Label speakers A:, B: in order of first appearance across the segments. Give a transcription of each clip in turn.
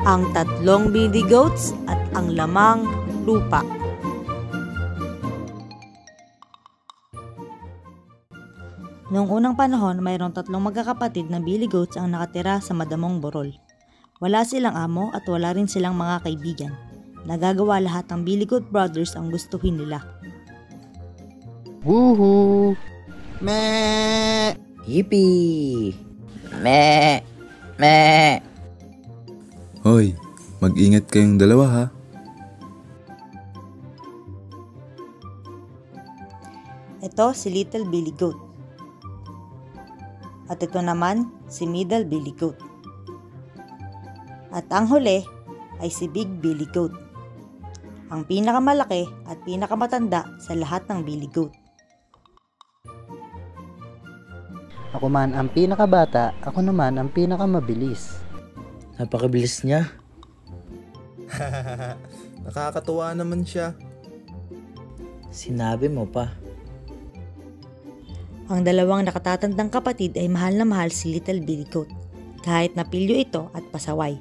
A: Ang tatlong Billy Goats at ang lamang lupa. Noong unang panahon, mayroong tatlong magkakapatid na Billy Goats ang nakatira sa madamong burol. Wala silang amo at wala rin silang mga kaibigan. Nagagawa lahat ng Billy Goat Brothers ang gustuhin nila.
B: Woohoo! Meh!
C: Yippee! Meh! Meh!
D: Hoy, mag-ingat kayong dalawa ha.
A: Ito si Little Billy Goat. At ito naman si Middle Billy Goat. At ang huli ay si Big Billy Goat. Ang pinakamalaki at pinakamatanda sa lahat ng Billy Goat.
B: Ako man ang pinakabata, ako naman ang pinakamabilis.
C: Napakabilis niya.
D: Nakakatuwa naman siya.
C: Sinabi mo pa.
A: Ang dalawang nakatatandang kapatid ay mahal na mahal si Little Billy Goat. Kahit napilyo ito at pasaway,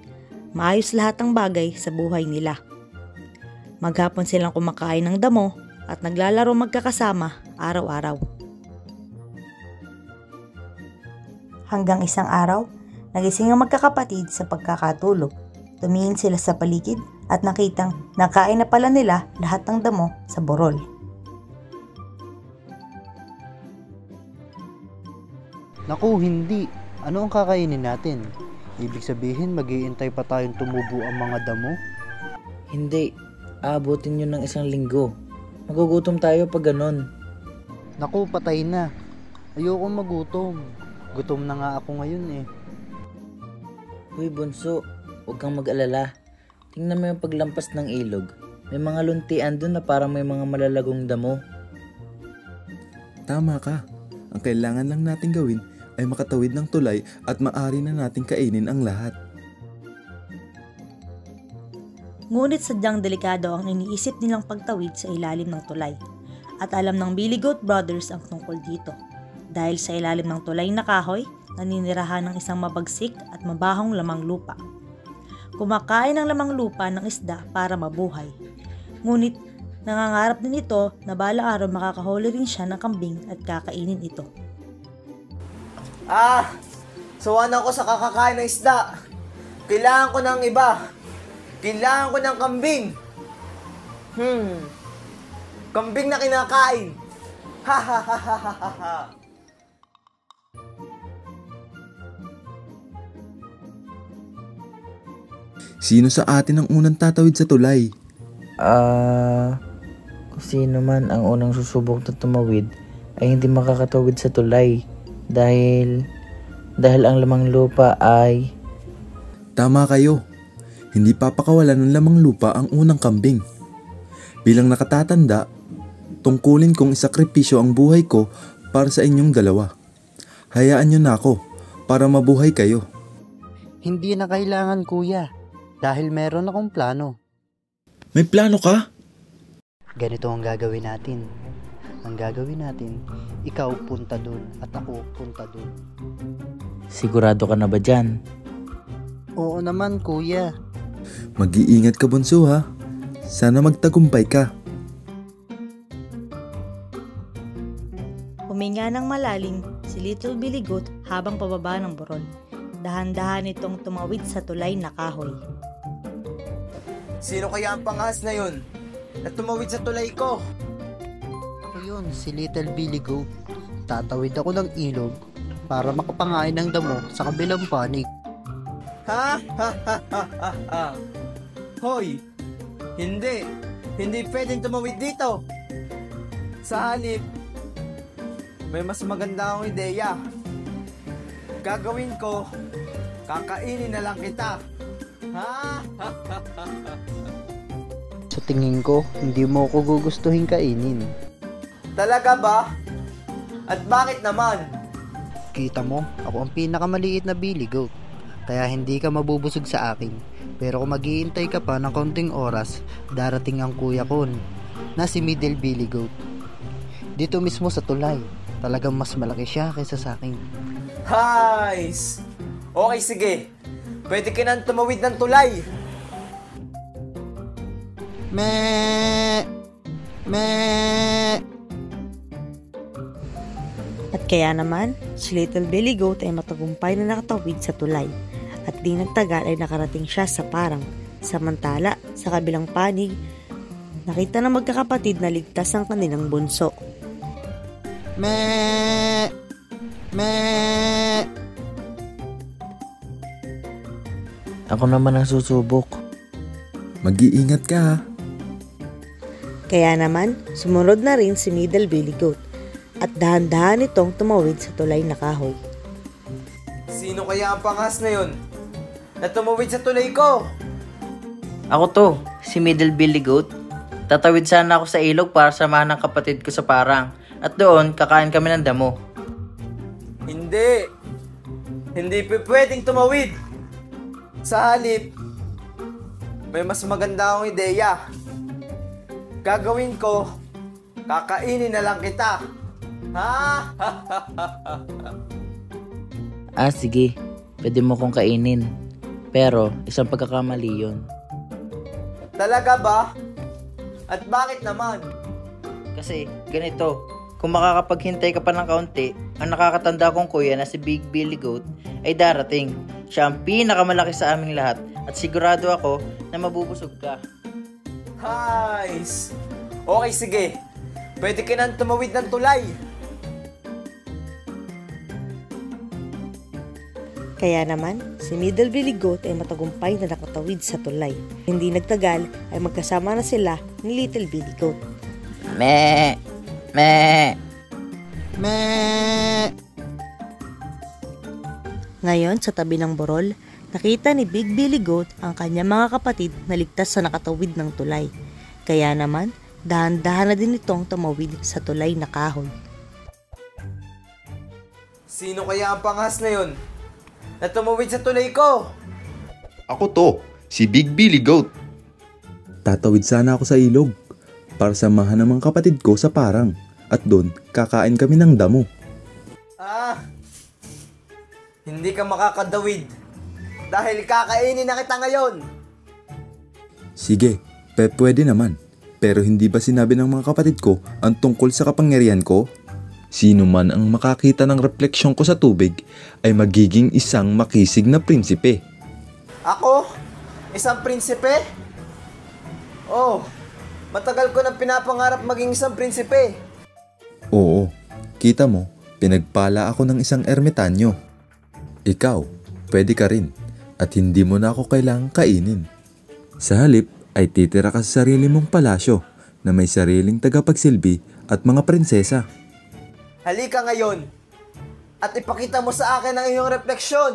A: maayos lahat ng bagay sa buhay nila. Maghapon silang kumakain ng damo at naglalaro magkakasama araw-araw. Hanggang isang araw, nagising ang magkakapatid sa pagkakatulog. Tumingin sila sa paligid at nakitang nakain na pala nila lahat ng damo sa burol.
B: Naku, hindi. Ano ang kakainin natin? Ibig sabihin, mag-iintay pa tayong tumubo ang mga damo?
C: Hindi. Aabutin yun ng 1 linggo. Magugutom tayo pag ganon.
B: Naku, patay na. Ayoko magutom. Gutom na nga ako ngayon eh.
C: Uy bunso, huwag kang mag-alala. Tingnan mo yung paglampas ng ilog. May mga luntian dun na parang may mga malalagong damo.
D: Tama ka. Ang kailangan lang natin gawin ay makatawid ng tulay at maaari na nating kainin ang lahat.
A: Ngunit sadyang delikado ang iniisip nilang pagtawid sa ilalim ng tulay. At alam ng Billy Goat Brothers ang tungkol dito. Dahil sa ilalim ng tulay na kahoy, naninirahan ng isang mabagsik at mabahong lamang lupa. Kumakain ang lamang lupa ng isda para mabuhay. Ngunit nangangarap din ito na balang araw makakahuli rin siya ng kambing at kakainin ito.
E: Sawan ako sa kakakain ng isda. Kailangan ko ng iba. Kailangan ko ng kambing. Kambing na kinakain. Ha ha ha ha ha ha.
D: Sino sa atin ang unang tatawid sa tulay?
C: Kung sino man ang unang susubok na tumawid ay hindi makakatawid sa tulay dahil ang lamang lupa ay...
D: Tama kayo. Hindi papakawalan ng lamang lupa ang unang kambing. Bilang nakatatanda, tungkulin kong isakripisyo ang buhay ko para sa inyong dalawa. Hayaan nyo na ako para mabuhay kayo.
B: Hindi na kailangan, kuya. Dahil meron akong plano.
D: May plano ka?
B: Ganito ang gagawin natin. Ang gagawin natin, ikaw punta dun at ako punta dun.
C: Sigurado ka na ba dyan?
B: Oo naman, kuya.
D: Mag-iingat ka bunso ha. Sana magtagumpay ka.
A: Huminga ng malalim si Little Billy Goat habang pababa ng burol. Dahan-dahan itong tumawid sa tulay na kahoy.
E: Sino kaya ang pangahas na yun? Na tumawid sa tulay ko?
B: Ako yun, si Little Billy Goat. Tatawid ako ng ilog para makapangain ng damo sa kabilang panig.
E: Ha? Ha ha ha ha ha. Hoy! Hindi! Hindi pwedeng tumawid dito! Sa halip, may mas maganda akong ideya. Gagawin ko, kakainin na lang kita. Ha?
B: Sa tingin ko, hindi mo ako gugustuhin kainin.
E: Talaga ba? At bakit naman?
B: Kita mo, ako ang pinakamaliit na Billy Goat. Kaya hindi ka mabubusog sa akin. Pero kung maghihintay ka pa ng kaunting oras, darating ang kuya ko na si Middle Billy Goat. Dito mismo sa tulay. Talagang mas malaki siya kaysa sa akin.
E: Nice! Okay, sige. Pwede ka nang tumawid ng tulay.
B: Me.
A: At kaya naman, si Little Billy Goat ay matagumpay na nakatawid sa tulay. At di nagtagal ay nakarating siya sa parang. Samantala, sa kabilang panig, nakita ng magkakapatid na ligtas ang kanilang bunso.
B: Me.
C: Ako naman ang susubok.
D: Mag-iingat ka ha.
A: Kaya naman, sumunod na rin si Middle Billy Goat at dahan-dahan itong tumawid sa tulay na kahoy.
E: Sino kaya ang pangas na yun na tumawid sa tulay ko?
C: Ako to, si Middle Billy Goat. Tatawid sana ako sa ilog para samahan ng kapatid ko sa parang. At doon, kakain kami ng damo.
E: Hindi. Hindi pwedeng tumawid. Sa halip, may mas maganda akong ideya. Gagawin ko, kakainin na lang kita. Ha?
C: Sige. Pwede mo kong kainin. Pero, isang pagkakamali yun.
E: Talaga ba? At bakit naman?
C: Kasi, ganito. Kung makakapaghintay ka pa ng kaunti, ang nakakatanda kong kuya na si Big Billy Goat ay darating. Siya ang pinakamalaki sa aming lahat at sigurado ako na mabubusog ka.
E: Nice! Okay, sige. Pwede ka nang tumawid ng tulay.
A: Kaya naman, si Middle Billy Goat ay matagumpay na nakatawid sa tulay. Hindi nagtagal ay magkasama na sila ni Little Billy Goat.
C: Me.
A: Ngayon, sa tabi ng burol, nakita ni Big Billy Goat ang kanyang mga kapatid na ligtas sa nakatawid ng tulay. Kaya naman, dahan-dahan na din itong tumawid sa tulay na kahoy.
E: Sino kaya ang pangas na yun na tumawid sa tulay ko?
D: Ako to, si Big Billy Goat. Tatawid sana ako sa ilog para samahan ng mga kapatid ko sa parang. At doon, kakain kami ng damo.
E: Hindi ka makakadawid dahil kakainin na kita ngayon.
D: Sige, pwede naman. Pero hindi ba sinabi ng mga kapatid ko ang tungkol sa kapangyarihan ko? Sino man ang makakita ng refleksyon ko sa tubig ay magiging isang makisig na prinsipe.
E: Ako? Isang prinsipe? Oh, matagal ko nang pinapangarap maging isang prinsipe.
D: Oo, kita mo, pinagpala ako ng isang ermitanyo. Ikaw, pwede ka rin at hindi mo na ako kailangang kainin. Sa halip ay titira ka sa sarili mong palasyo na may sariling tagapagsilbi at mga prinsesa.
E: Halika ngayon at ipakita mo sa akin ang iyong refleksyon.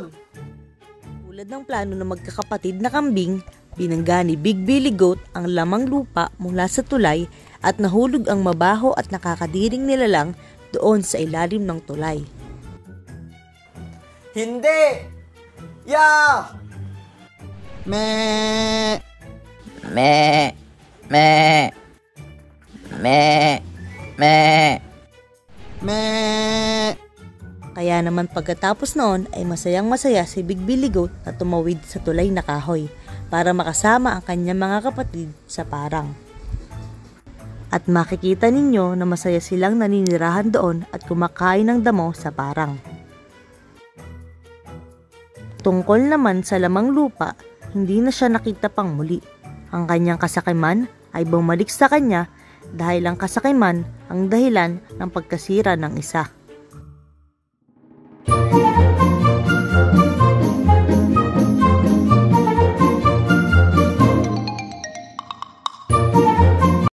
A: Tulad ng plano ng magkakapatid na kambing, binangga ni Big Billy Goat ang lamang lupa mula sa tulay at nahulog ang mabaho at nakakadiring nilalang doon sa ilalim ng tulay.
E: Hindi! Yeah!
B: Me.
A: Kaya naman pagkatapos noon ay masayang-masaya si Big Billy Goat na tumawid sa tulay na kahoy para makasama ang kanyang mga kapatid sa parang. At makikita ninyo na masaya silang naninirahan doon at kumakain ng damo sa parang. Tungkol naman sa lamang lupa, hindi na siya nakita pang muli. Ang kanyang kasakiman ay bumalik sa kanya dahil ang kasakiman ang dahilan ng pagkasira ng isa.